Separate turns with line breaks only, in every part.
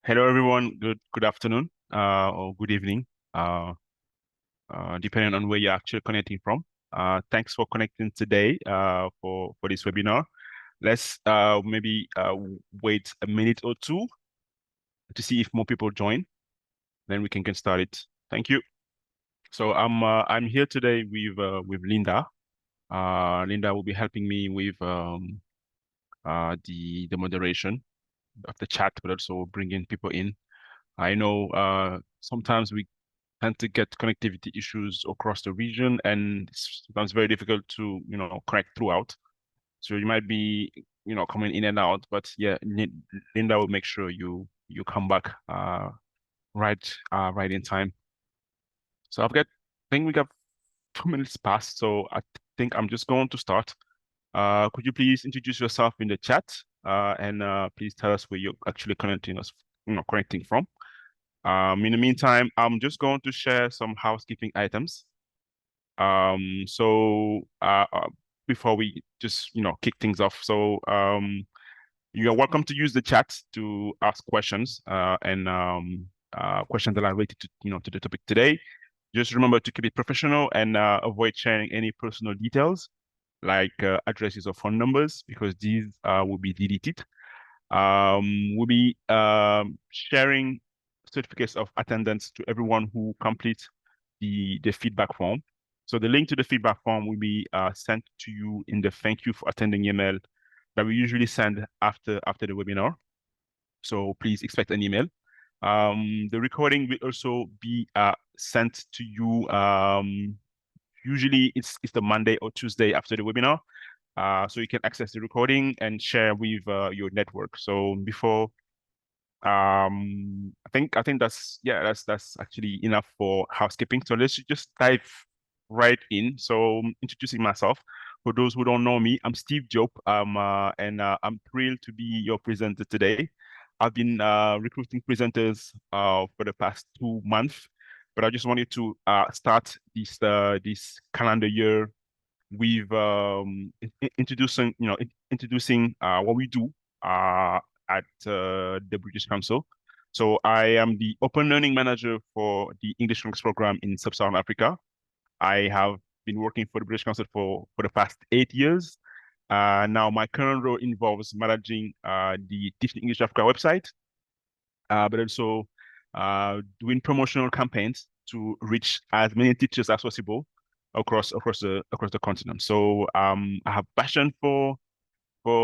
Hello, everyone. Good afternoon, or good evening, uh, depending on where you're actually connecting from. Thanks for connecting today for this webinar. Let's maybe wait a minute or two to see if more people join, then we can get started. Thank you. So I'm here today with Linda. Linda will be helping me with the moderation of the chat, but also bringing people in. I know sometimes we tend to get connectivity issues across the region, and it's sometimes very difficult to, connect throughout. So you might be, coming in and out, but yeah, Linda will make sure you come back right in time. So I think we got 2 minutes past, so I think I'm just going to start. Could you please introduce yourself in the chat, and please tell us where you're actually connecting from. In the meantime, I'm just going to share some housekeeping items. So before we just, kick things off, so you are welcome to use the chat to ask questions, and questions that are related to, to the topic today. Just remember to keep it professional and avoid sharing any personal details like addresses or phone numbers, because these will be deleted. We'll be sharing certificates of attendance to everyone who completes the feedback form. So the link to the feedback form will be sent to you in the thank you for attending email that we usually send after the webinar. So please expect an email. The recording will also be sent to you. Usually it's the Monday or Tuesday after the webinar. So you can access the recording and share with your network. So before, I think that's actually enough for housekeeping. So let's just dive right in. So introducing myself. For those who don't know me, I'm Steve Job. And I'm thrilled to be your presenter today. I've been recruiting presenters for the past 2 months, but I just wanted to start this calendar year with introducing what we do at the British Council. So I am the Open Learning Manager for the English Language Program in Sub-Saharan Africa. I have been working for the British Council for the past 8 years. Now my current role involves managing the Teaching English Africa website, but also doing promotional campaigns to reach as many teachers as possible across the continent. So I have passion for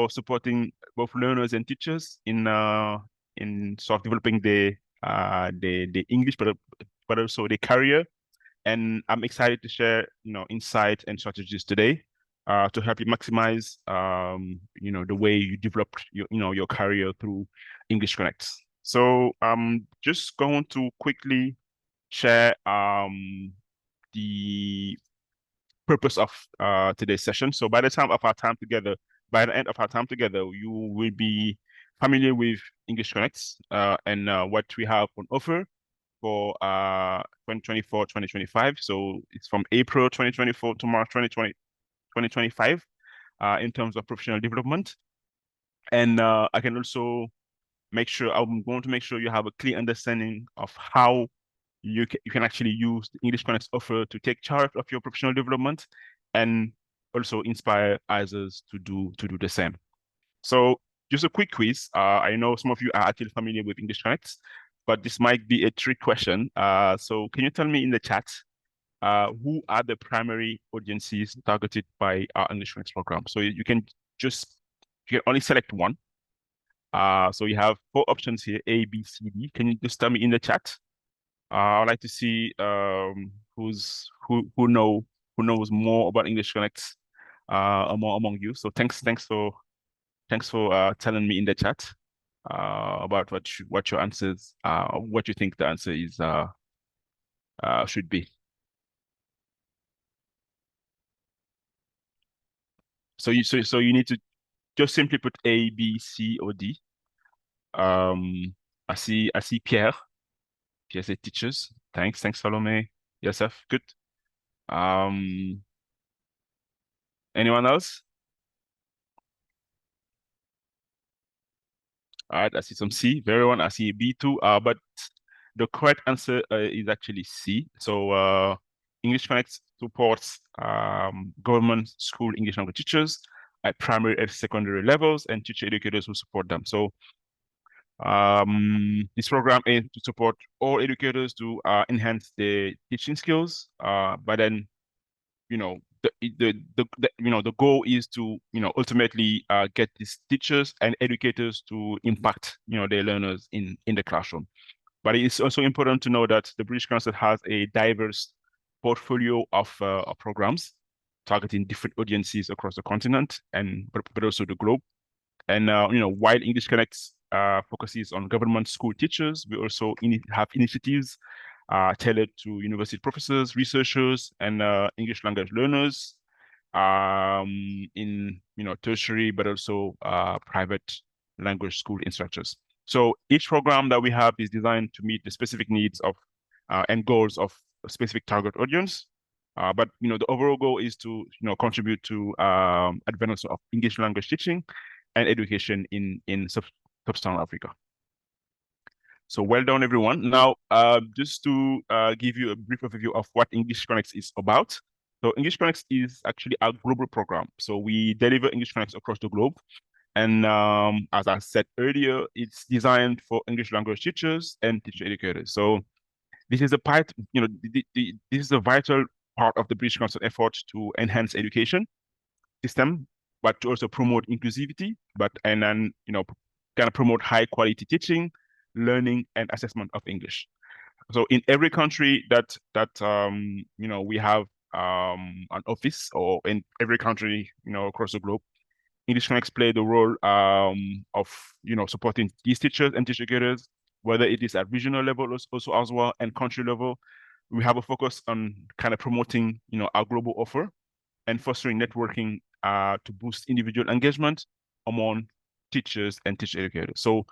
supporting both learners and teachers in sort of developing the English, but also the career. And I'm excited to share, insights and strategies today to help you maximize, the way you develop your career through English Connects. So I'm just going to quickly share the purpose of today's session. So by the end of our time together, you will be familiar with English Connects and what we have on offer for 2024-2025. So it's from April 2024 to March 2025 in terms of professional development. And I'm going to make sure you have a clear understanding of how you can actually use the English Connects offer to take charge of your professional development and also inspire others to do the same. So just a quick quiz. I know some of you are actually familiar with English Connects, but this might be a trick question. So can you tell me in the chat who are the primary audiences targeted by our English Connects program? So you can only select one. So you have 4 options here, A, B, C, D. Can you just tell me in the chat? I'd like to see who knows more about English Connects among you. So thanks for telling me in the chat about what your answers what you think the answer is should be. So you need to just simply put A, B, C, or D. I see Pierre. Pierre said teachers. Thanks, Salome. Yourself, good. Um, Anyone else? All right, I see some C. Very well. I see B2. But the correct answer is actually C. So English Connect supports government school English language teachers at primary and secondary levels and teacher educators who support them. So this program aims to support all educators to enhance their teaching skills. But then, you know, the goal is to ultimately get these teachers and educators to impact their learners in the classroom. But it's also important to know that the British Council has a diverse portfolio of programs targeting different audiences across the continent and but also the globe. And while English Connects focuses on government school teachers, we also have initiatives tailored to university professors, researchers, and English language learners in tertiary, but also private language school instructors. So each program that we have is designed to meet the specific needs of and goals of a specific target audience. But the overall goal is to contribute to advancement of English language teaching and education in Sub-Saharan Africa. So well done, everyone. Now, just to give you a brief overview of what English Connects is about. So English Connects is actually a global program. So we deliver English Connects across the globe. And as I said earlier, it's designed for English language teachers and teacher educators. So this is a part, this is a vital part of the British Council effort to enhance education system, but to also promote inclusivity, and then kind of promote high quality teaching, learning, and assessment of English. So in every country that we have an office, or in every country across the globe, English Connects play the role of supporting these teachers and teacher educators, whether it is at regional level also as well and country level. We have a focus on kind of promoting our global offer and fostering networking to boost individual engagement among teachers and teacher educators. So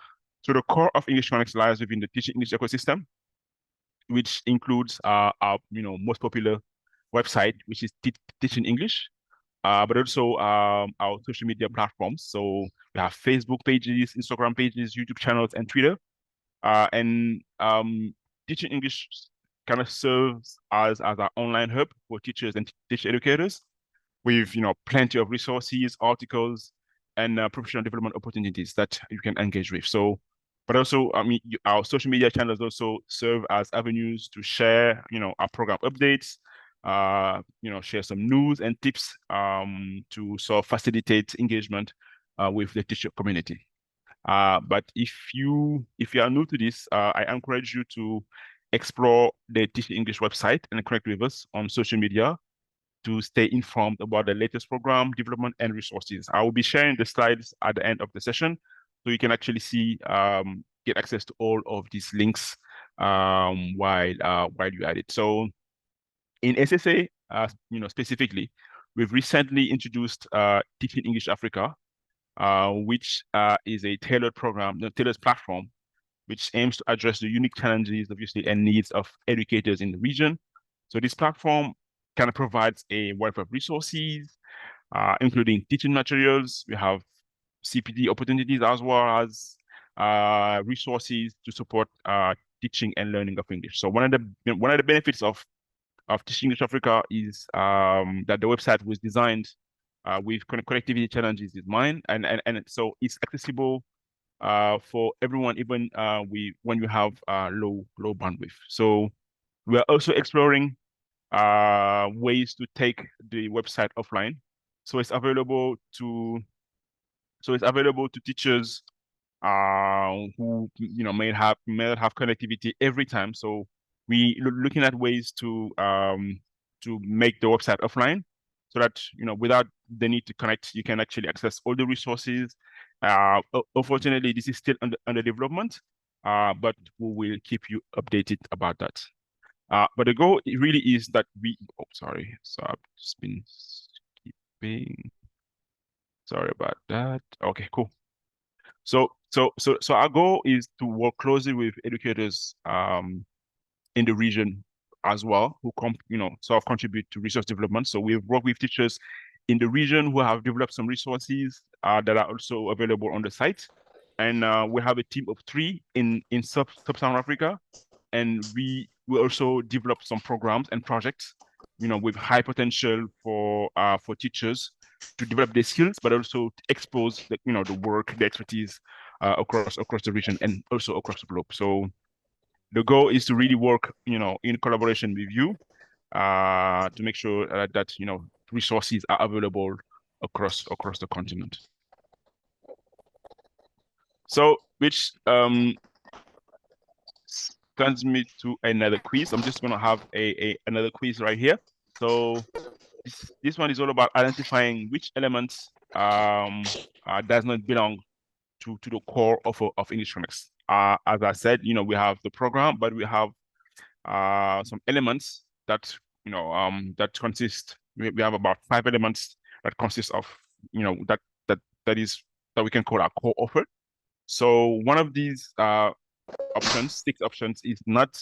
the core of English Connects lies within the teaching English ecosystem, which includes our most popular website, which is Teaching English, but also our social media platforms. So we have Facebook pages, Instagram pages, YouTube channels, and Twitter. And Teaching English kind of serves as our online hub for teachers and teacher educators with plenty of resources, articles, and professional development opportunities that you can engage with. So, but also, I mean, our social media channels also serve as avenues to share, our program updates, share some news and tips to sort of facilitate engagement with the teacher community. But if you are new to this, I encourage you to explore the Teaching English website and connect with us on social media to stay informed about the latest program development and resources. I will be sharing the slides at the end of the session, so you can actually see, get access to all of these links while you're at it. So in SSA, specifically, we've recently introduced Teaching English Africa, which is a tailored program, the tailored platform, which aims to address the unique challenges, obviously, and needs of educators in the region. So this platform kind of provides a wealth of resources, including teaching materials. We have CPD opportunities as well as resources to support teaching and learning of English. So one of the benefits of Teaching English Africa is that the website was designed with connectivity challenges in mind, and so it's accessible for everyone, even when you have low bandwidth. So we are also exploring ways to take the website offline. So it's available to teachers who may not have connectivity every time. So we looking at ways to make the website offline, so that without the need to connect, you can actually access all the resources. Unfortunately, this is still under development, but we will keep you updated about that. But the goal really is that sorry, so I've just been skipping. Sorry about that. Okay, cool. So our goal is to work closely with educators in the region as well, who sort of contribute to resource development. So we've worked with teachers in the region who have developed some resources that are also available on the site. and we have a team of three in Sub-Saharan Africa, and we also develop some programs and projects, with high potential for teachers to develop their skills, but also to expose the work, the expertise across the region and also across the globe. So the goal is to really work, in collaboration with you, to make sure that resources are available across the continent. So, which sends me to another quiz. I'm just gonna have another quiz right here. So this one is all about identifying which elements does not belong to the core of English phonics. As I said, we have the program, but we have some elements that that consist. We have about 5 elements that consist of that is that we can call our core offer. So one of these options, 6 options, is not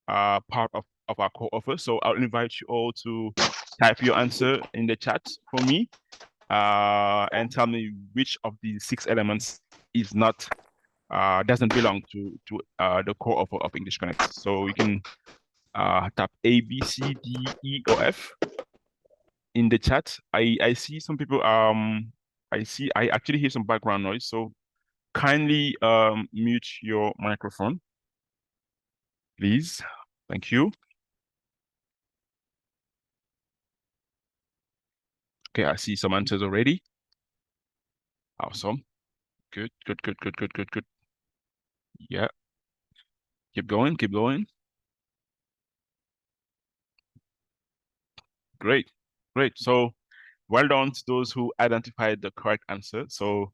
part of our core offer. So I'll invite you all to type your answer in the chat for me, and tell me which of these 6 elements is not doesn't belong to the core offer of English Connect. So you can tap A, B, C, D, E, or F in the chat. I see some people I actually hear some background noise. So kindly mute your microphone, please. Thank you. Okay, I see some answers already. Awesome. Good, good, good, good, good, good, good. Yeah. Keep going, keep going. Great, great. So well done to those who identified the correct answer. So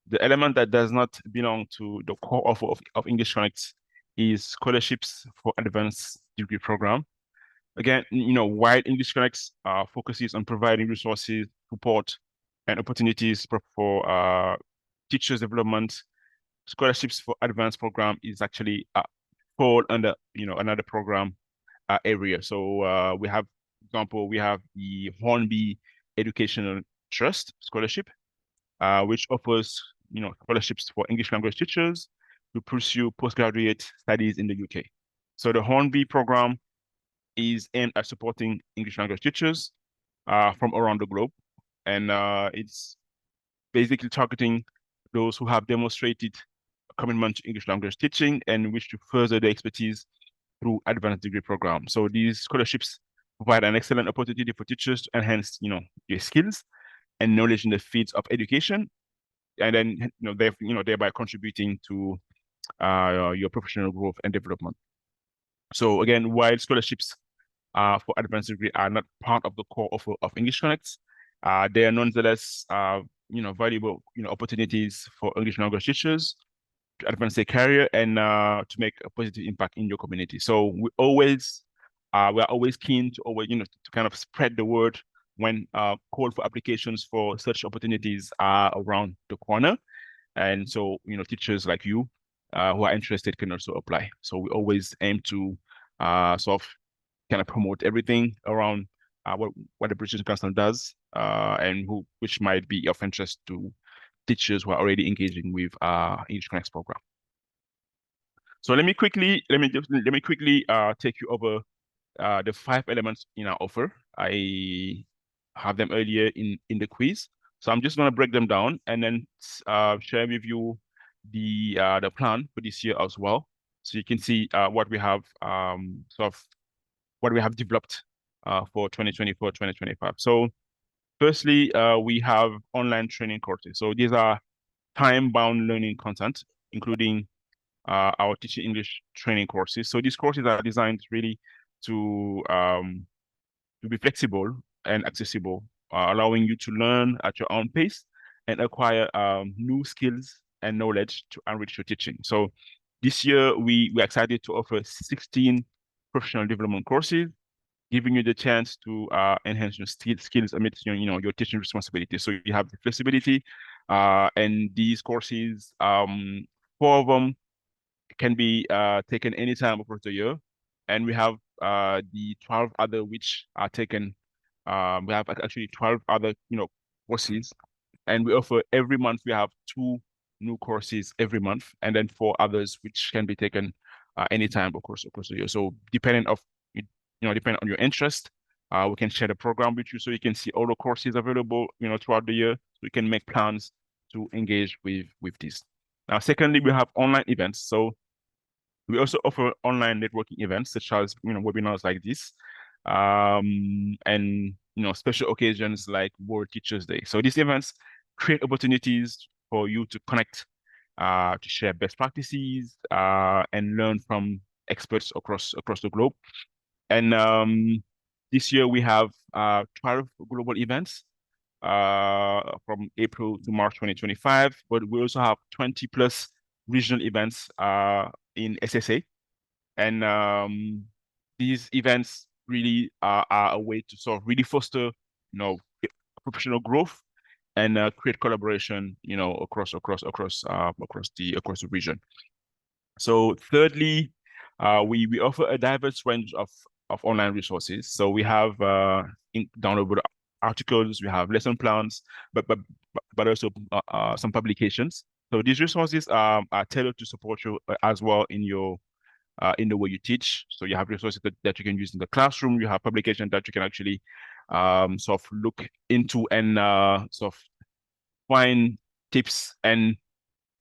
the element that does not belong to the core offer of English Connect is scholarships for advanced degree program. Again, while English Connect focuses on providing resources, support, and opportunities for teachers' development, scholarships for advanced program is actually fall under another program area. So we have, for example, we have the Hornby Educational Trust Scholarship, which offers scholarships for English language teachers to pursue postgraduate studies in the UK. So the Hornby program is aimed at supporting English language teachers from around the globe, and it's basically targeting those who have demonstrated a commitment to English language teaching and wish to further their expertise through advanced degree programs. So these scholarships provide an excellent opportunity for teachers to enhance, their skills and knowledge in the fields of education, and then thereby contributing to your professional growth and development. So again, while scholarships for advanced degree are not part of the core offer of English Connect, they are nonetheless valuable opportunities for English language teachers to advance their career and to make a positive impact in your community. So we are always keen to always to kind of spread the word when call for applications for such opportunities are around the corner. And so teachers like you who are interested can also apply. So we always aim to sort of kind of promote everything around what the British Council does, and which might be of interest to teachers who are already engaging with English Connect program. So let me quickly take you over the 5 elements in our offer. I have them earlier in the quiz, so I'm just going to break them down and then share with you the plan for this year as well, so you can see what we have what we have developed for 2024-2025. So firstly, we have online training courses. So these are time-bound learning content, including our teaching English training courses. So these courses are designed really to be flexible and accessible, allowing you to learn at your own pace and acquire new skills and knowledge to enrich your teaching. So this year, we're excited to offer 16 professional development courses, giving you the chance to enhance your skills amidst your teaching responsibilities. So you have the flexibility, and these courses, 4 of them can be taken anytime across the year, and we have the 12 other which are taken. We have actually 12 other courses, and we offer every month. We have two new courses every month, and then 4 others which can be taken anytime, of course, across the year. So depending on your interest, we can share the program with you so you can see all the courses available, throughout the year. So you can make plans to engage with this. Now, secondly, we have online events. So we also offer online networking events such as webinars like this, and special occasions like World Teachers Day. So these events create opportunities for you to connect, to share best practices, and learn from experts across the globe. And this year we have 12 global events from April to March 2025, but we also have 20 plus regional events in SSA. And these events really are a way to sort of really foster, professional growth and create collaboration, across the region. So thirdly, we offer a diverse range of online resources. So we have downloadable articles, we have lesson plans, but also some publications. So these resources are tailored to support you as well in the way you teach. So you have resources that you can use in the classroom. You have publications that you can actually sort of look into and sort of find tips and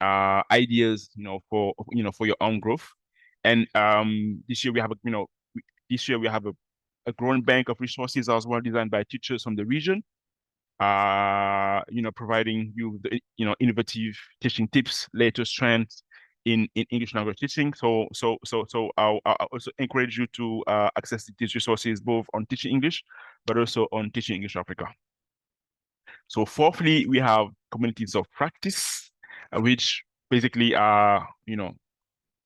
ideas, for your own growth. And this year we have a growing bank of resources as well designed by teachers from the region, providing you with innovative teaching tips, latest trends in English language teaching. So I'll also encourage you to access these resources both on Teaching English, but also on Teaching English Africa. So fourthly, we have communities of practice, which basically are,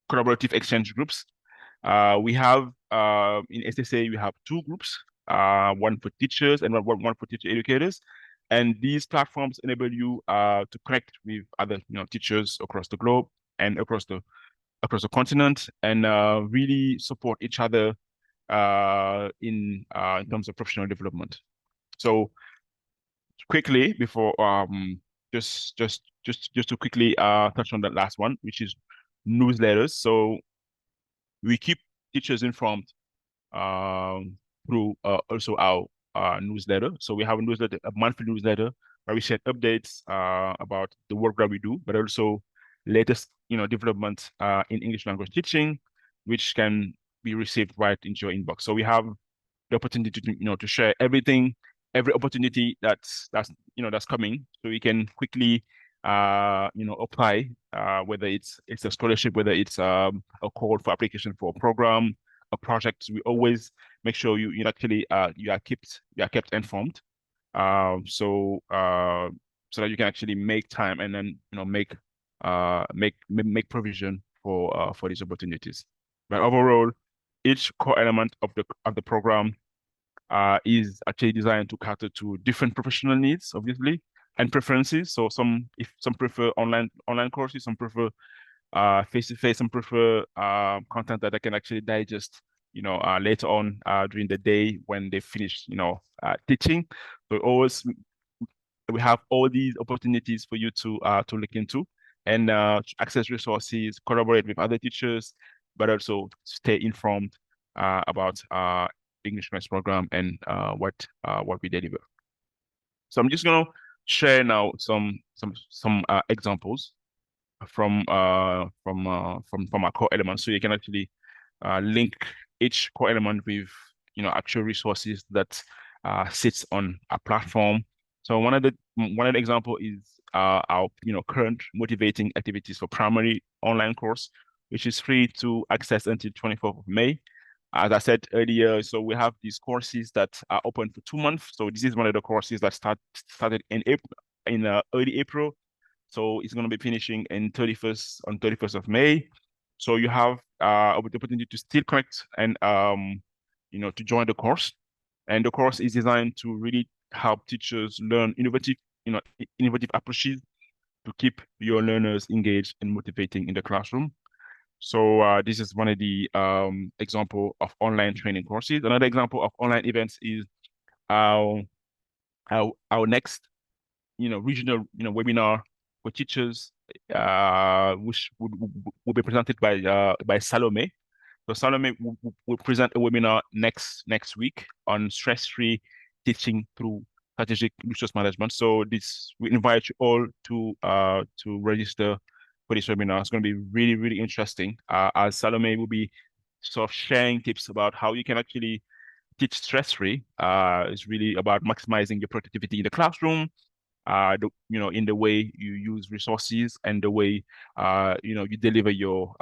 collaborative exchange groups. We have in SSA, we have 2 groups, one for teachers and one for teacher educators. And these platforms enable you to connect with other, teachers across the globe and across the continent, and really support each other in terms of professional development. So quickly before just to quickly touch on that last one, which is newsletters. So we keep teachers informed through also our newsletter. So we have a monthly newsletter where we share updates about the work that we do, but also latest development in English language teaching, which can be received right into your inbox. So we have the opportunity to share everything, every opportunity that's coming, so we can quickly apply, whether it's a scholarship, whether it's a call for application for a program, a project. We always make sure you actually you are kept informed, so that you can actually make time and then make provision for these opportunities. But overall, each core element of the program is actually designed to cater to different professional needs, obviously, and preferences. So some prefer online courses, some prefer face-to-face, some prefer content that I can actually digest, later on during the day when they finish, teaching. So always we have all these opportunities for you to look into and to access resources, collaborate with other teachers, but also stay informed about English Maths program and what we deliver. So I'm just gonna share now some examples from our core elements, so you can actually link each core element with actual resources that sits on a platform. So one of the example is our current motivating activities for primary online course, which is free to access until 24th of May. As I said earlier, so we have these courses that are open for 2 months. So this is one of the courses that started in early April. So it's going to be finishing on 31st of May. So you have the opportunity to still connect and to join the course. And the course is designed to really help teachers learn innovative approaches to keep your learners engaged and motivating in the classroom. So this is one of the example of online training courses. Another example of online events is our next regional webinar, for teachers, which will be presented by Salome. So Salome will present a webinar next week on stress-free teaching through strategic resource management. So this we invite you all to register for this webinar. It's going to be really, really interesting. As Salome will be sort of sharing tips about how you can actually teach stress-free. It's really about maximizing your productivity in the classroom, in the way you use resources and the way you deliver your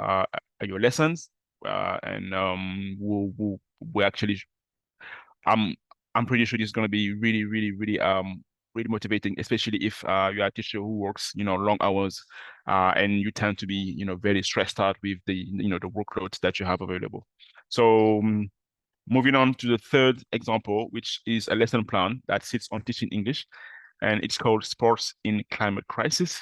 lessons. And we actually I'm I'm pretty sure this is going to be really, really, really really motivating, especially if you are a teacher who works long hours, and you tend to be very stressed out with the workloads that you have available. So moving on to the third example, which is a lesson plan that sits on teaching English, and it's called Sports in Climate Crisis.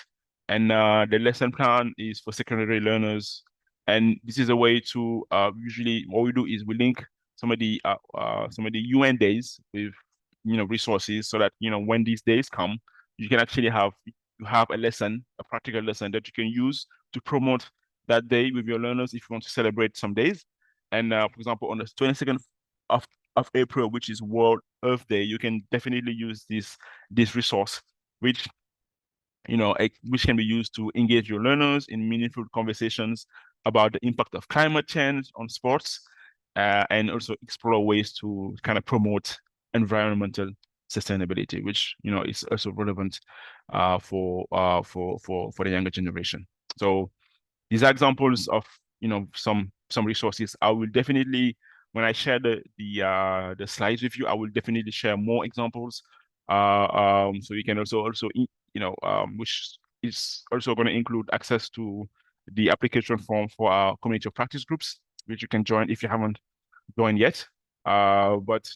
And the lesson plan is for secondary learners. And this is a way to usually what we do is we link some of the UN days with resources so that when these days come, you can actually have a lesson, a practical lesson that you can use to promote that day with your learners if you want to celebrate some days. And for example, on the 22nd of of April, which is World Earth Day, you can definitely use this resource, which which can be used to engage your learners in meaningful conversations about the impact of climate change on sports, and also explore ways to kind of promote environmental sustainability, which is also relevant for the younger generation. So these are examples of some resources. I will definitely, when I share the slides with you, I will definitely share more examples. So you can also which is also going to include access to the application form for our community of practice groups, which you can join if you haven't joined yet. But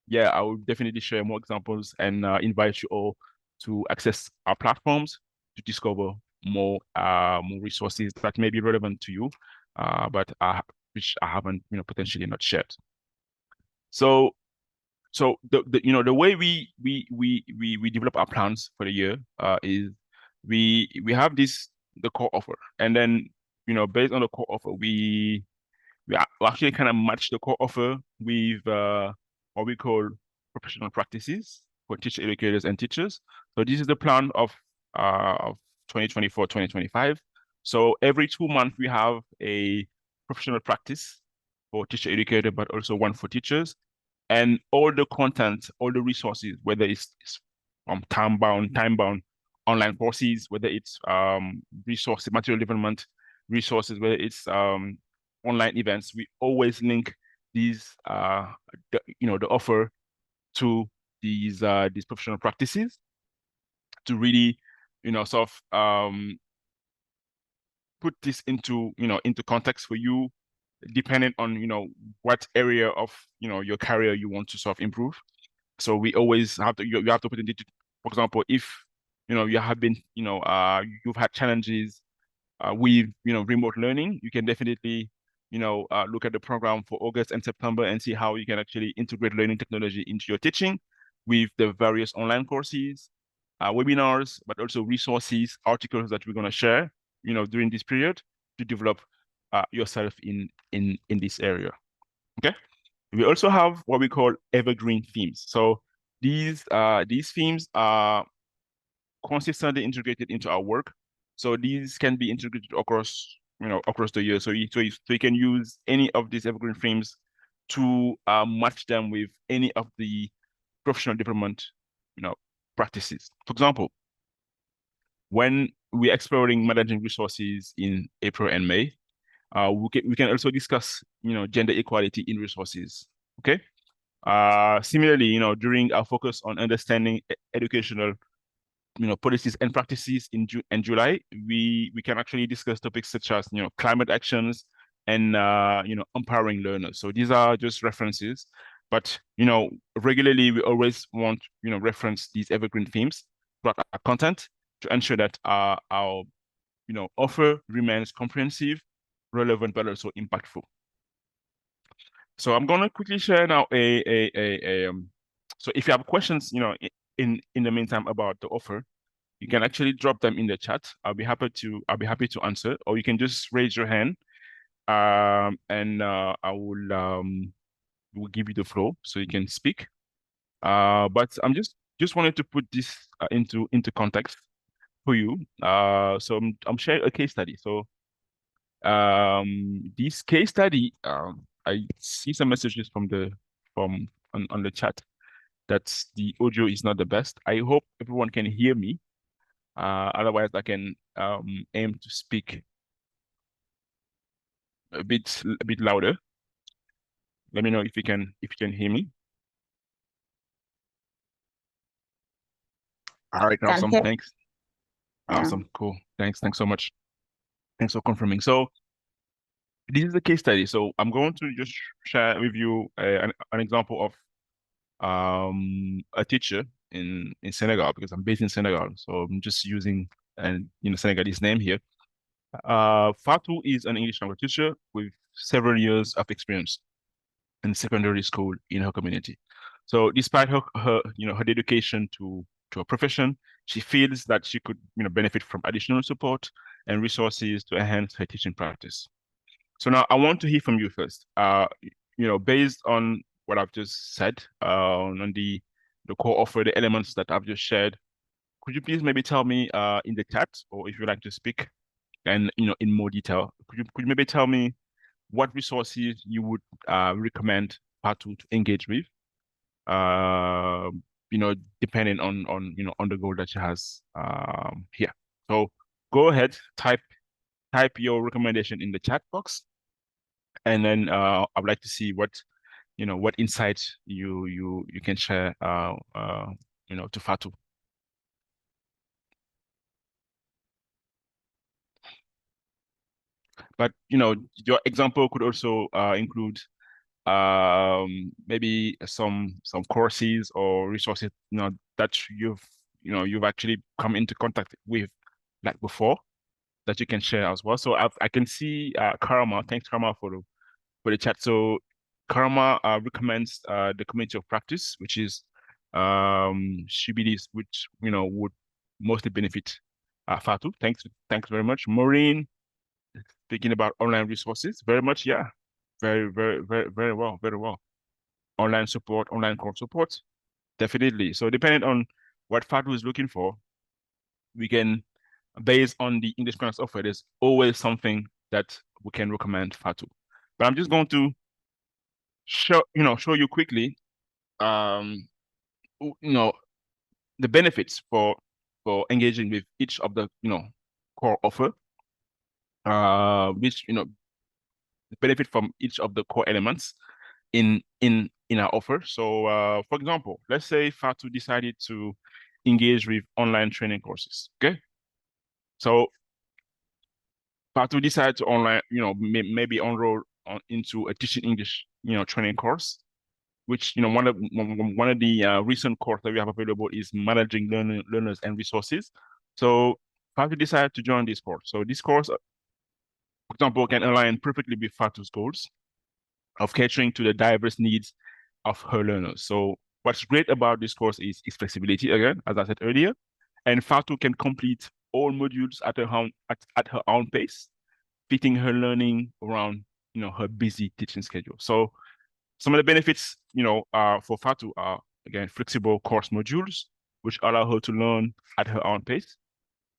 yeah, I will definitely share more examples and invite you all to access our platforms to discover more resources that may be relevant to you, but which I haven't potentially not shared. So the way we develop our plans for the year is we have the core offer, and then based on the core offer we actually kind of match the core offer with what we call professional practices for teacher educators and teachers. So this is the plan of 2024, 2025. So every 2 months we have a professional practice for teacher educator, but also one for teachers. And all the content, all the resources, whether it's time-bound online courses, whether it's resources, material development resources, whether it's online events, we always link the offer to these professional practices to really sort of put this into context for you, depending on what area of your career you want to sort of improve. So we always have to you have to put into, for example, if you have been you've had challenges with remote learning, you can definitely look at the program for August and September and see how you can actually integrate learning technology into your teaching with the various online courses, webinars, but also resources, articles that we're going to share during this period to develop yourself in this area. Okay. We also have what we call evergreen themes. So these themes are consistently integrated into our work. So these can be integrated across the year. So you can use any of these evergreen themes to match them with any of the professional development practices. For example, when we're exploring managing resources in April and May, we can also discuss gender equality in resources. Okay. Similarly, during our focus on understanding educational policies and practices in June and July, we can actually discuss topics such as climate actions and empowering learners. So these are just references, but regularly we always want reference these evergreen themes throughout our content to ensure that our offer remains comprehensive, relevant, but also impactful. So I'm gonna quickly share now so if you have questions in the meantime about the offer, you can actually drop them in the chat. I'll be happy to answer, or you can just raise your hand, and I will give you the floor so you can speak. But I'm just wanted to put this into context for you. So I'm sharing a case study. So this case study, I see some messages from on the chat that the audio is not the best. I hope everyone can hear me. Otherwise, I can aim to speak a bit louder. Let me know if you can hear me. All right,
Can
awesome.
hear.
Thanks.
Yeah.
Awesome. Cool. Thanks so much. Thanks for confirming. So this is a case study. So I'm going to just share with you an example of a teacher in Senegal, because I'm based in Senegal. So I'm just using Senegalese name here. Fatou is an English language teacher with several years of experience in secondary school in her community. So despite her dedication to her profession, she feels that she could benefit from additional support and resources to enhance her teaching practice. So now I want to hear from you first. Based on what I've just said, on the core offer, the elements that I've just shared, could you please maybe tell me in the chat, or if you'd like to speak and in more detail, could you maybe tell me what resources you would recommend Patu to engage with, uh, depending on the goal that she has here. So go ahead, type your recommendation in the chat box, and then I'd like to see what insights you can share to Fatu. But your example could also include maybe some courses or resources that you've actually come into contact with like before, that you can share as well. So I can see Karama. Thanks, Karama, for the chat. So Karama recommends the community of practice, which is she believes which would mostly benefit Fatu. Thanks very much. Maureen, speaking about online resources, very much, yeah. Very, very, very, very well, very well. Online support, online course support, definitely. So depending on what Fatu is looking for, we can, based on the English class offer, there's always something that we can recommend Fatu. But I'm just going to show you quickly, um, you know, the benefits for engaging with each of the core offer, which benefit from each of the core elements in our offer. So, for example, let's say Fatu decided to engage with online training courses. Okay, so Fatu decided to maybe enroll into a teaching English training course, which one of the recent course that we have available is managing learners and resources. So Fatu decided to join this course. So this course, for example, can align perfectly with Fatu's goals of catering to the diverse needs of her learners. So what's great about this course is its flexibility, again, as I said earlier, and Fatu can complete all modules at her own pace, fitting her learning around her busy teaching schedule. So some of the benefits for Fatu are, again, flexible course modules, which allow her to learn at her own pace,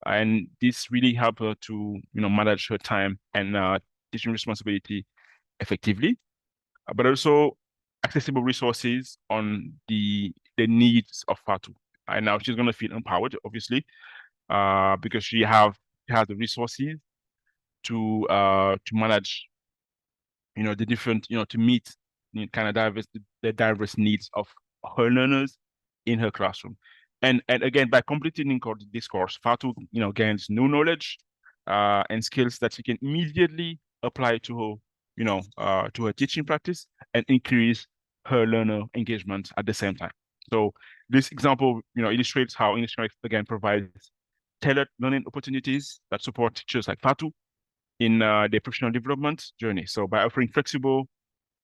and this really help her to manage her time and teaching responsibility effectively, but also accessible resources on the needs of Fatu. And now she's gonna feel empowered, obviously, because she has the resources to manage, the different, to meet kind of the diverse needs of her learners in her classroom. And again, by completing this course, Fatu, gains new knowledge and skills that she can immediately apply to her teaching practice and increase her learner engagement at the same time. So this example, illustrates how English Connect again provides tailored learning opportunities that support teachers like Fatu in their professional development journey. So by offering flexible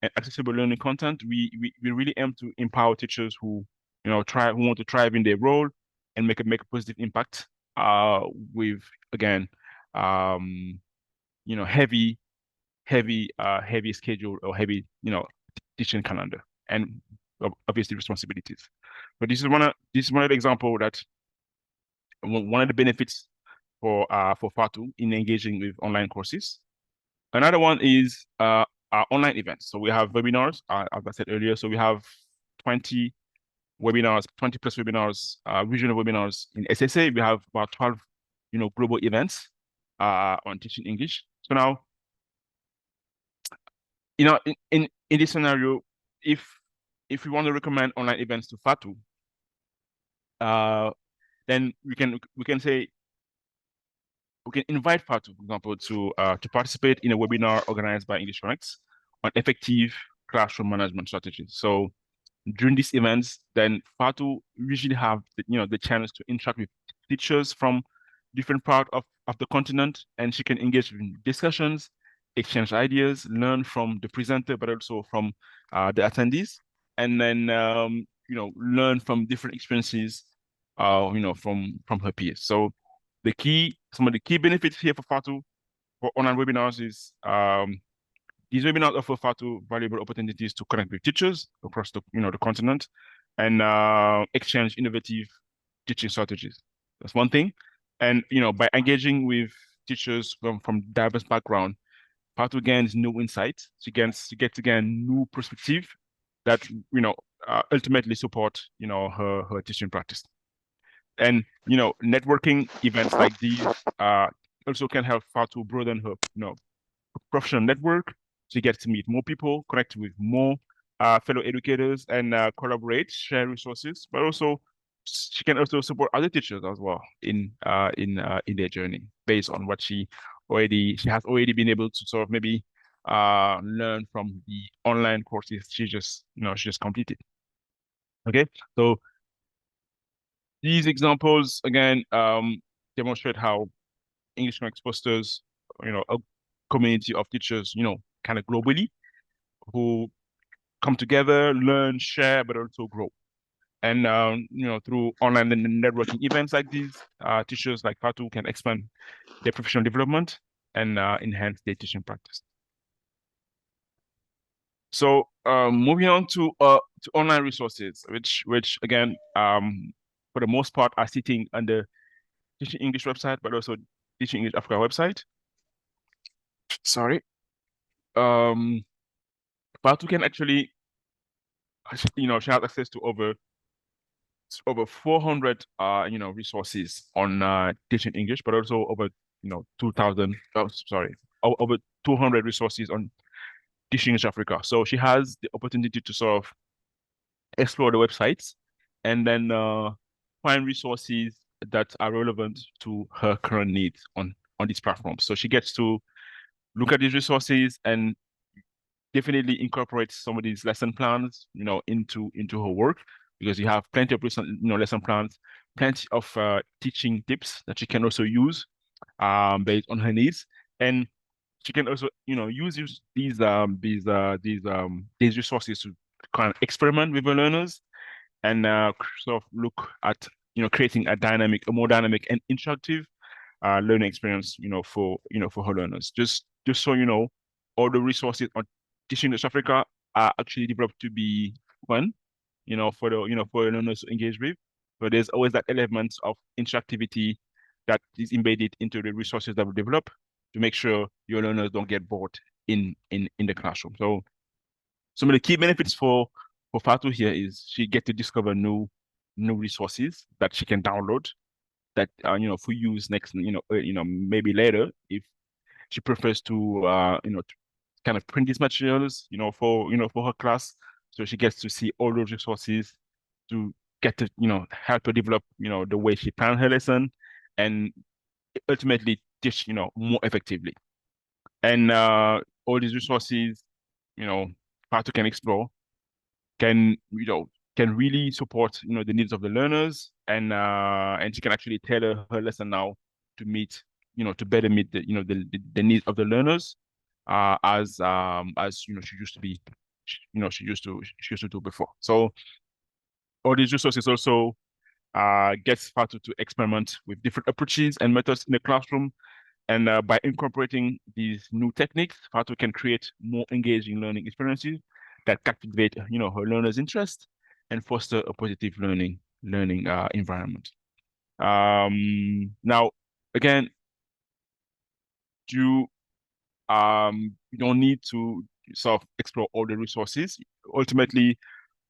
and accessible learning content, we really aim to empower teachers who want to thrive in their role and make a positive impact uh, with again, um, heavy, heavy schedule or heavy, teaching calendar and obviously responsibilities. But this is one of the example that one of the benefits for Fatu in engaging with online courses. Another one is our online events. So we have webinars, as I said earlier. So we have 20 webinars, 20 plus webinars, regional webinars in SSA. We have about 12, global events on teaching English. So now, in this scenario, if we want to recommend online events to Fatu, uh, then we can say we can invite Fatu, for example, to participate in a webinar organized by English Connects on effective classroom management strategies. So during these events, then Fatu usually have the chance to interact with teachers from different parts of the continent, and she can engage in discussions, exchange ideas, learn from the presenter, but also from the attendees, and then learn from different experiences, from her peers. So some of the key benefits here for Fatu for online webinars is these webinars offer Fatu valuable opportunities to connect with teachers across the continent and exchange innovative teaching strategies. That's one thing. And by engaging with teachers from diverse background, Fatu gains new insights. She gets again new perspective that ultimately support her teaching practice. And networking events like these also can help Fatu broaden her professional network. She gets to meet more people, connect with more fellow educators, and collaborate, share resources. But also, she can also support other teachers as well in their journey based on what she has already been able to sort of maybe learn from the online courses she just completed. Okay, so these examples again demonstrate how English Connect fosters, a community of teachers, kind of globally who come together, learn, share, but also grow. And through online and networking events like these, teachers like Fatu can expand their professional development and enhance their teaching practice. So moving on to online resources, which again for the most part are sitting on the Teaching English website, but also Teaching English Africa website. Sorry. Fatu can actually, she has access to over 400 resources on teaching English, but also over 2,000, sorry, over 200 resources on teaching English Africa. So she has the opportunity to sort of explore the websites and then find resources that are relevant to her current needs on these platforms. So she gets to look at these resources and definitely incorporate some of these lesson plans, into her work, because you have plenty of lesson plans, plenty of teaching tips that she can also use based on her needs. And she can also, use these resources to kind of experiment with her learners and sort of look at, creating a more dynamic and interactive learning experience, for her learners. Just so you know, all the resources on Teaching English Africa are actually developed to be fun, for the learners to engage with. But there's always that element of interactivity that is embedded into the resources that we develop to make sure your learners don't get bored in the classroom. So some of the key benefits for Fatu here is she get to discover new resources that she can download that for use next, maybe later if she prefers to to kind of print these materials, for her class. So she gets to see all those resources to get to, help her develop, the way she plans her lesson and ultimately teach, more effectively. And all these resources, Fatu can explore, can, can really support, the needs of the learners, and she can actually tailor her lesson now to meet, to better meet the needs of the learners, as she used to be, she used to do before. So all these resources also gets Fatu to experiment with different approaches and methods in the classroom. And by incorporating these new techniques, Fatu can create more engaging learning experiences that captivate, her learners' interest and foster a positive learning environment. Now, again, you you don't need to sort of explore all the resources. Ultimately,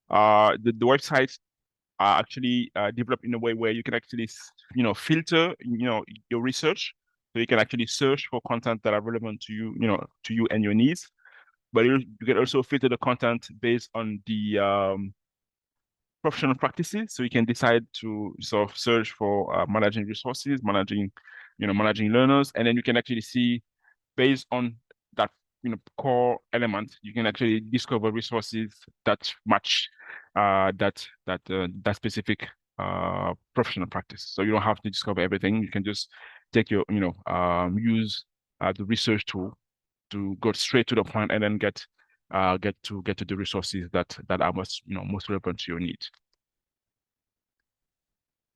the websites are actually developed in a way where you can actually, filter, your research. So you can actually search for content that are relevant to you, to you and your needs. But you can also filter the content based on the professional practices. So you can decide to sort of search for managing resources, managing learners, and then you can actually see based on that core element, you can actually discover resources that match that specific professional practice. So you don't have to discover everything. You can just take your use the research tool to go straight to the point and then get to the resources that are most relevant to your needs.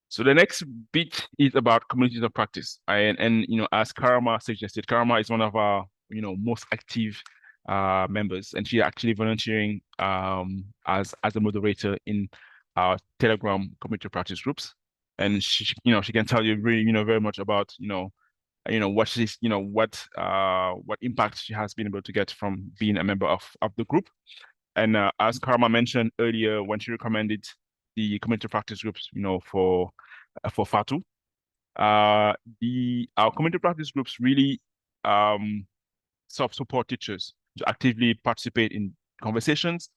So the next bit is about communities of practice. And as Karama suggested, Karama is one of our most active members, and she's actually volunteering as a moderator in our Telegram community of practice groups. And she can tell you really very much about what she's what impact she has been able to get from being a member of the group. And as Karma mentioned earlier, when she recommended the community practice groups, for Fatu, our community practice groups really support teachers to actively participate in conversations,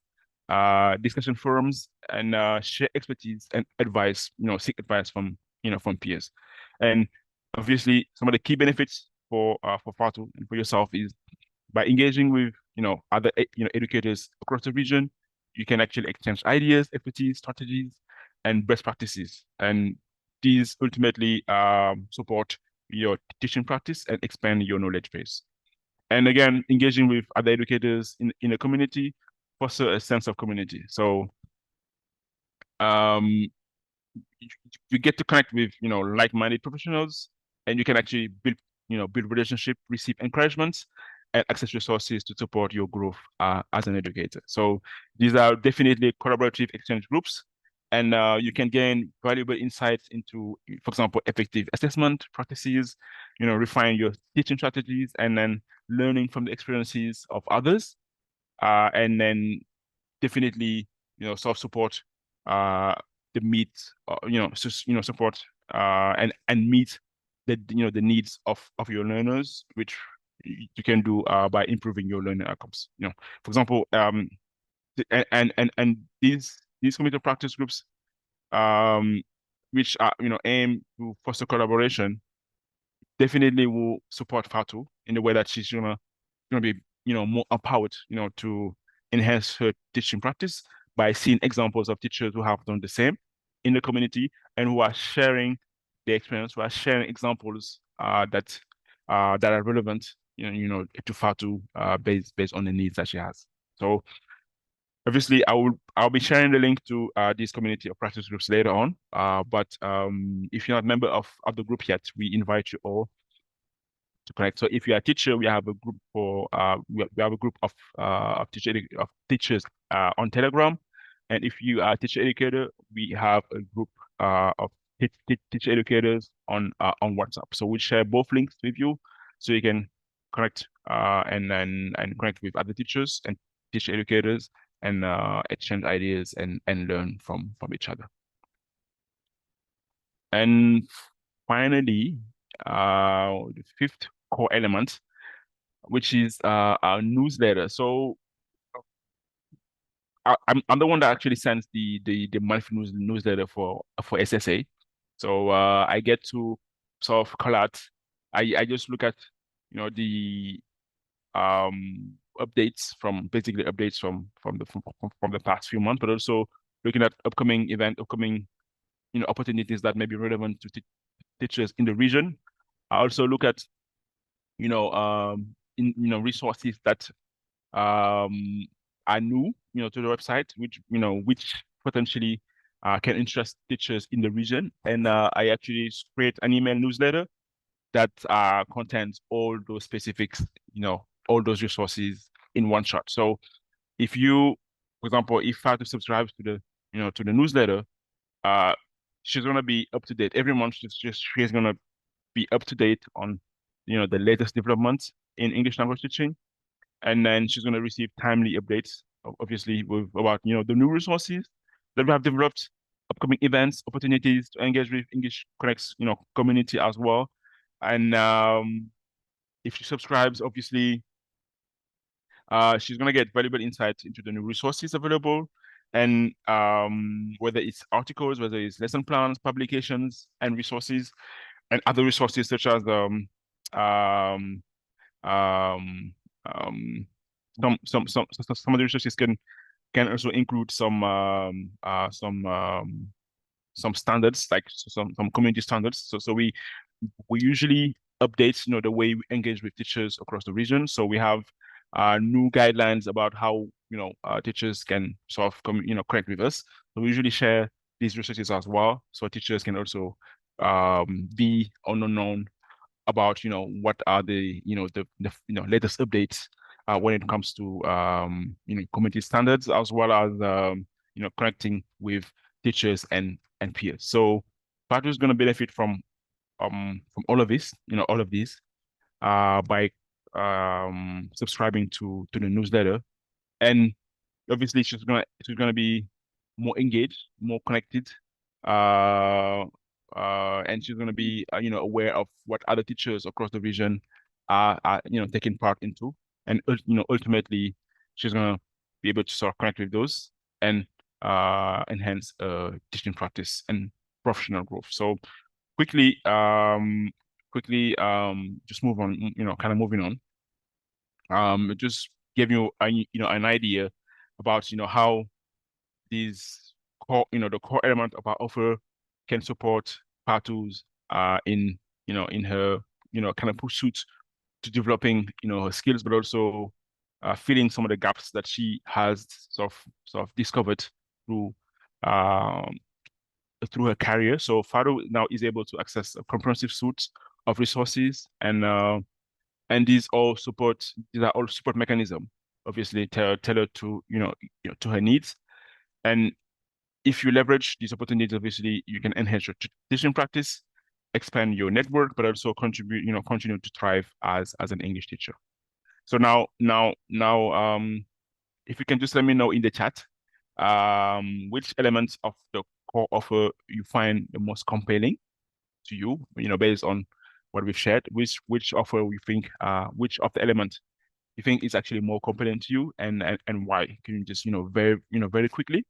discussion forums, and share expertise and advice, seek advice from peers. And obviously, some of the key benefits for Fatu and for yourself is by engaging with other educators across the region, you can actually exchange ideas, expertise, strategies, and best practices. And these ultimately support your teaching practice and expand your knowledge base. And again, engaging with other educators in the community foster a sense of community. So um, you get to connect with like-minded professionals, and you can actually build relationship, receive encouragements, and access resources to support your growth as an educator. So these are definitely collaborative exchange groups, and you can gain valuable insights into, for example, effective assessment practices, refine your teaching strategies, and then learning from the experiences of others, and then definitely self-support the meet support and meet the needs of your learners, which you can do by improving your learning outcomes. For example, and these community practice groups, which are aim to foster collaboration, definitely will support Fatu in the way that she's gonna be more empowered to enhance her teaching practice by seeing examples of teachers who have done the same in the community and who are sharing their experience, who are sharing examples that are relevant to Fatu based on the needs that she has. So obviously I'll be sharing the link to these community of practice groups later on. But if you're not a member of the group yet, we invite you all to connect. So if you're a teacher, we have a group we have a group of teachers on Telegram, and if you are a teacher educator, we have a group of teacher educators on WhatsApp. So we share both links with you, so you can connect and connect with other teachers and teacher educators and exchange ideas and learn from each other. And finally, the fifth core element, which is our newsletter. So I'm the one that actually sends the monthly newsletter for SSA. So I get to sort of collect. I just look at the updates basically updates from the past few months, but also looking at upcoming opportunities that may be relevant to teachers in the region. I also look at resources that are new to the website, which potentially can interest teachers in the region. And I actually create an email newsletter that contains all those specifics, all those resources in one shot. So if you, for example, if I have to subscribe to the newsletter, uh, she's gonna be up to date every month. She's gonna be up to date on, the latest developments in English language teaching, and then she's gonna receive timely updates, obviously, with about the new resources that we have developed, upcoming events, opportunities to engage with English Connects, community as well, and if she subscribes, obviously, she's gonna get valuable insights into the new resources available, and whether it's articles, whether it's lesson plans, publications, and resources, and other resources such as um, um, um, some of the resources can also include some standards, like some community standards. So we usually update, the way we engage with teachers across the region. So we have new guidelines about how, teachers can sort of connect with us. So we usually share these resources as well, so teachers can also be on the known about, what are the, the latest updates when it comes to community standards, as well as connecting with teachers and peers. So Patu is going to benefit from all of this, all of these, by subscribing to the newsletter. And obviously she's gonna be more engaged, more connected, uh, and she's gonna be aware of what other teachers across the region are taking part into, and ultimately she's gonna be able to sort of connect with those and enhance teaching practice and professional growth. So just move on, kind of moving on. Just give you an idea about how these the core element of our offer can support Patu's in her kind of pursuit to developing her skills, but also filling some of the gaps that she has sort of discovered through um through her career. So Fado now is able to access a comprehensive suite of resources, and these are all support mechanism, obviously tailored to to her needs. And if you leverage these opportunities, obviously you can enhance your teaching practice, expand your network, but also continue to thrive as an English teacher. So now, if you can just let me know in the chat, which elements of the core offer you find the most compelling to you, based on what we've shared, which offer we think, which of the element you think is actually more compelling to you, and why? Can you just, very quickly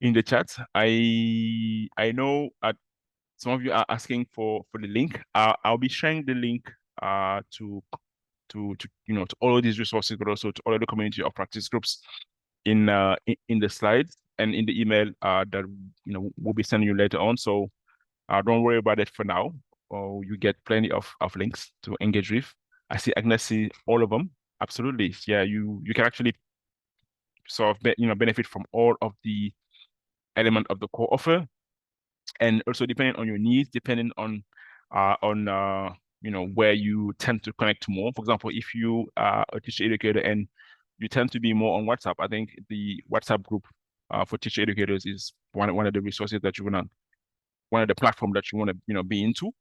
in the chat? I know some of you are asking for the link. I'll be sharing the link to all of these resources, but also to all of the community of practice groups in the slides and in the email that we'll be sending you later on. So don't worry about it for now. Or you get plenty of links to engage with. I see Agnes see all of them. Absolutely. Yeah, you can actually sort of benefit from all of the element of the core offer, and also depending on your needs, depending on where you tend to connect more. For example, if you are a teacher educator and you tend to be more on WhatsApp, I think the WhatsApp group for teacher educators is one of the resources that you wanna one of the platform that you want to be into,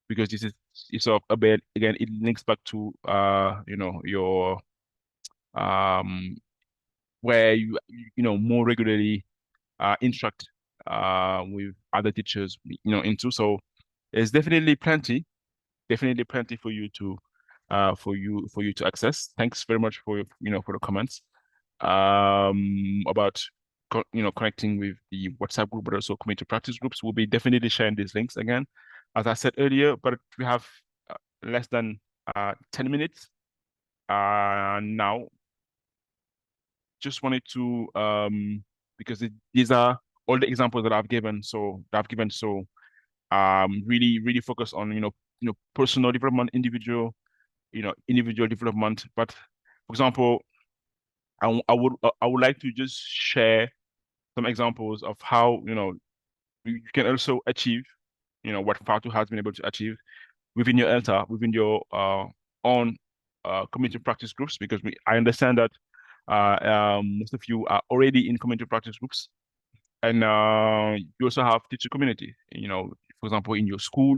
because this is it's sort of a bit, again, it links back to your um where you more regularly interact with other teachers into. So there's definitely plenty for you to access. Thanks very much for for the comments about connecting with the WhatsApp group, but also community practice groups. We'll be definitely sharing these links again, as I said earlier. But we have less than 10 minutes now. Just wanted to because these are all the examples that I've given. So really focus on personal development, individual development. But for example, I would like to just share some examples of how, you can also achieve, what Fatu has been able to achieve within your ELTA, within your own community practice groups, because I understand that most of you are already in community practice groups, and you also have teacher community. For example, in your school,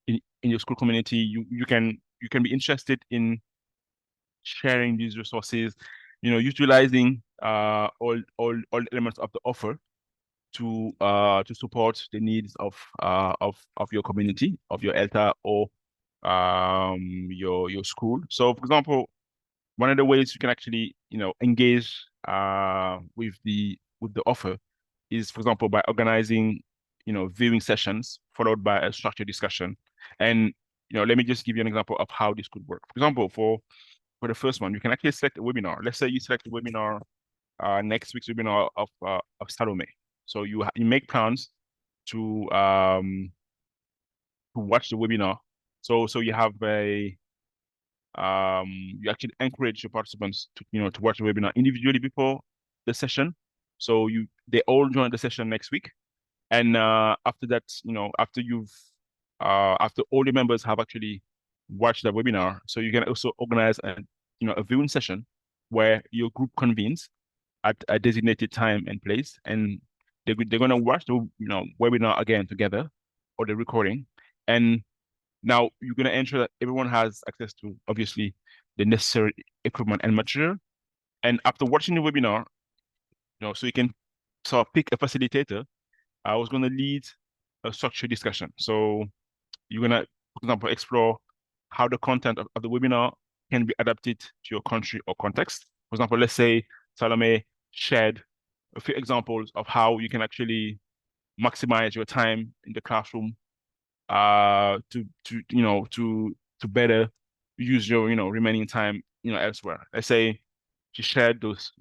in your school community, you can be interested in sharing these resources, utilizing all elements of the offer to support the needs of your community, of your ELTA or your school. So, for example, one of the ways you can actually engage with the offer is, for example, by organizing viewing sessions followed by a structured discussion. And let me just give you an example of how this could work. For example, for the first one, you can actually select a webinar. Let's say you select a webinar, next week's webinar of Salome. So you make plans to watch the webinar. So you have you actually encourage your participants to watch the webinar individually before the session. So they all join the session next week. And after that, after all the members have actually watched the webinar, so you can also organize a viewing session where your group convenes at a designated time and place, and they're gonna watch the webinar again together, or the recording. And now you're gonna ensure that everyone has access to, obviously, the necessary equipment and material. And after watching the webinar, so you can sort of pick a facilitator. I was gonna lead a structured discussion. So you're gonna, for example, explore how the content of the webinar can be adapted to your country or context. For example, let's say Salome shared a few examples of how you can actually maximize your time in the classroom to better use your remaining time elsewhere. Let's say she shared those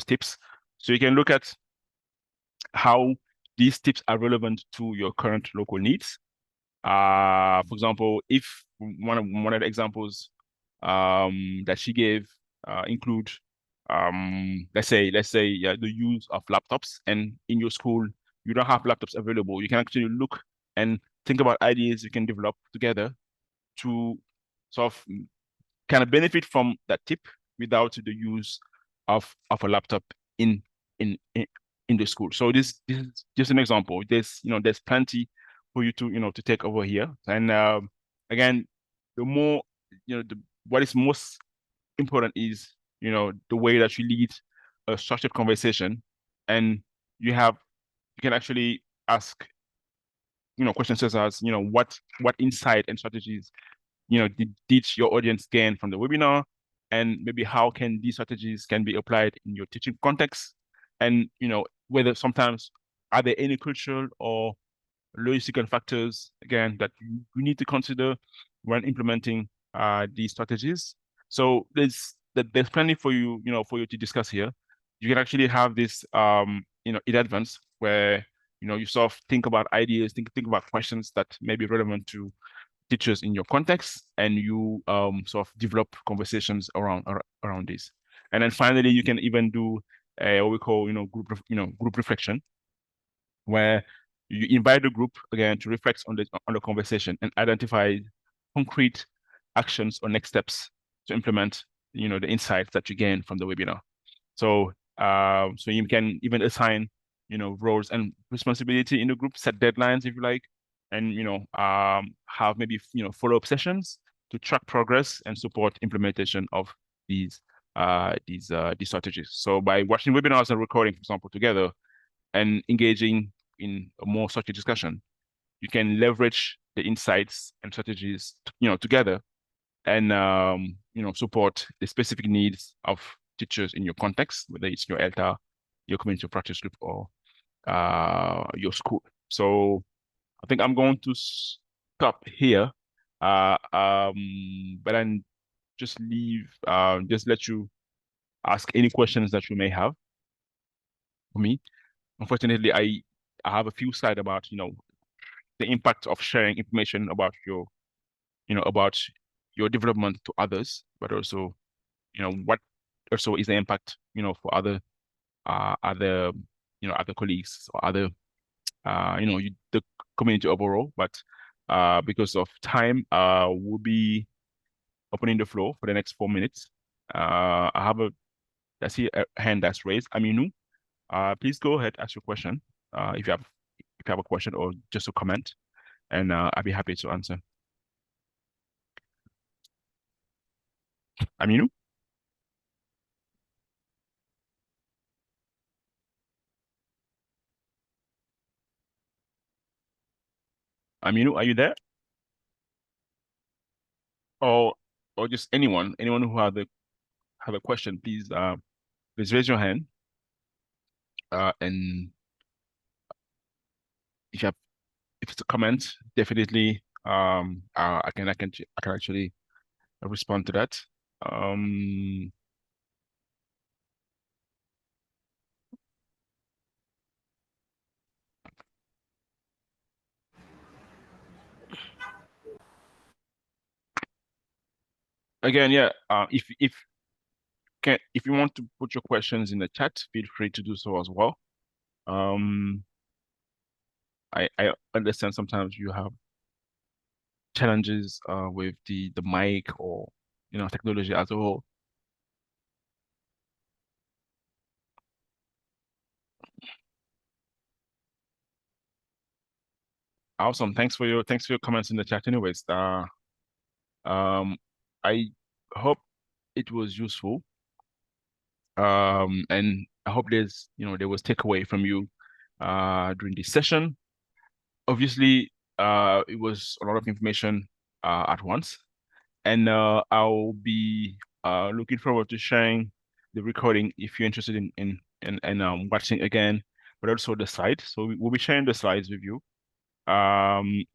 tips. So you can look at how these tips are relevant to your current local needs. For example, if one of the examples that she gave include, let's say yeah, the use of laptops, and in your school you don't have laptops available, you can actually look and think about ideas you can develop together to sort of kind of benefit from that tip without the use of a laptop in in in, in the school. So this is just an example. There's plenty for you to take over here. And again, the more what is most important is the way that you lead a structured conversation, and you can actually ask questions such as what insight and strategies did your audience gain from the webinar, and maybe how can these strategies can be applied in your teaching context, and whether sometimes are there any cultural or logistical factors again that you need to consider when implementing these strategies. So there's plenty for you to discuss here. You can actually have this in advance, where you sort of think about ideas, think about questions that may be relevant to teachers in your context, and you sort of develop conversations around this. And then finally, you can even do what we call group reflection, where you invite the group again to reflect on the conversation and identify concrete actions or next steps to implement the insights that you gain from the webinar. So you can even assign roles and responsibility in the group, set deadlines if you like, and have maybe follow-up sessions to track progress and support implementation of these strategies. So by watching webinars and recording, for example, together, and engaging in a more structured discussion, you can leverage the insights and strategies together, and support the specific needs of teachers in your context, whether it's your ELTA, your community practice group, or your school. So I think I'm going to stop here, but then just let you ask any questions that you may have for me. Unfortunately, I have a few slides about the impact of sharing information about your development to others, but also what also is the impact for other other colleagues or other, the community overall. But because of time, we'll be opening the floor for the next 4 minutes. I see a hand that's raised. Aminu, please go ahead, ask your question. If you have a question or just a comment, and I'll be happy to answer. Aminu? Aminu, are you there? Or or just anyone who have a question, please raise your hand. And if you have if it's a comment, definitely I can actually respond to that. Um, Again, yeah. If you want to put your questions in the chat, feel free to do so as well. Um, I understand sometimes you have challenges with the mic or technology as a whole. Awesome. Thanks for your comments in the chat. Anyways, um, I hope it was useful. And I hope there was takeaway from you during this session. Obviously, it was a lot of information at once, and I'll be looking forward to sharing the recording if you're interested in watching again, but also the slides. So we'll be sharing the slides with you. And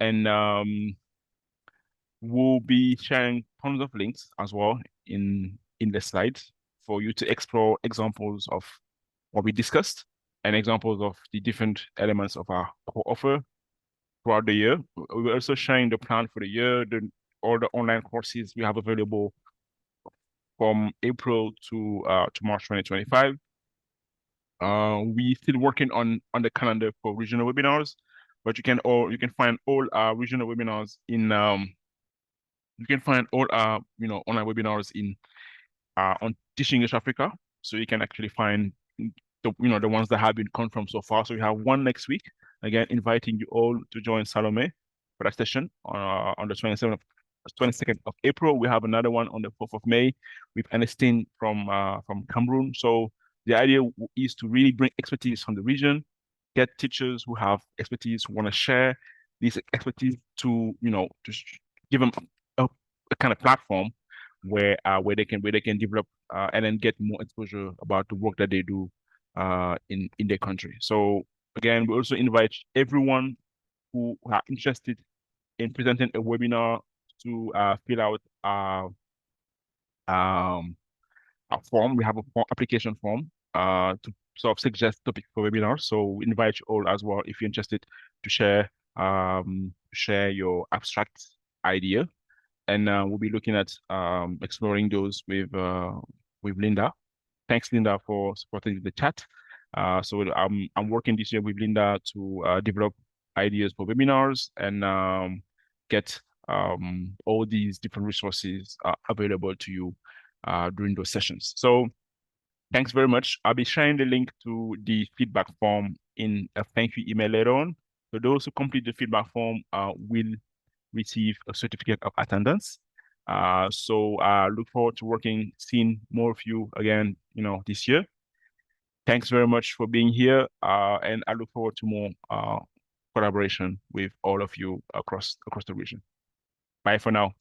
we'll be sharing tons of links as well in the slides for you to explore examples of what we discussed and examples of the different elements of our core offer throughout the year. We're also sharing the plan for the year, all the online courses we have available from April to March 2025. We still working on the calendar for regional webinars, but you can find all our regional webinars in you can find all our online webinars on Teaching English Africa. So you can actually find the ones that have been confirmed so far. So we have one next week. Again, inviting you all to join Salome for that session on the 22nd of April. We have another one on the 4th of May with Ernestine from Cameroon. So the idea is to really bring expertise from the region, get teachers who have expertise who want to share this expertise to give them a kind of platform where they can develop and then get more exposure about the work that they do in their country. So again, we also invite everyone who are interested in presenting a webinar to fill out um, a form. We have a application form to sort of suggest topic for webinars. So we invite you all as well if you're interested to share your abstract idea, and we'll be looking at exploring those with Linda. Thanks, Linda, for supporting the chat. So I'm working this year with Linda to develop ideas for webinars and get all these different resources available to you during those sessions. So thanks very much. I'll be sharing the link to the feedback form in a thank you email later on. So those who complete the feedback form will receive a certificate of attendance. So I look forward to seeing more of you again, this year. Thanks very much for being here, and I look forward to more collaboration with all of you across the region. Bye for now.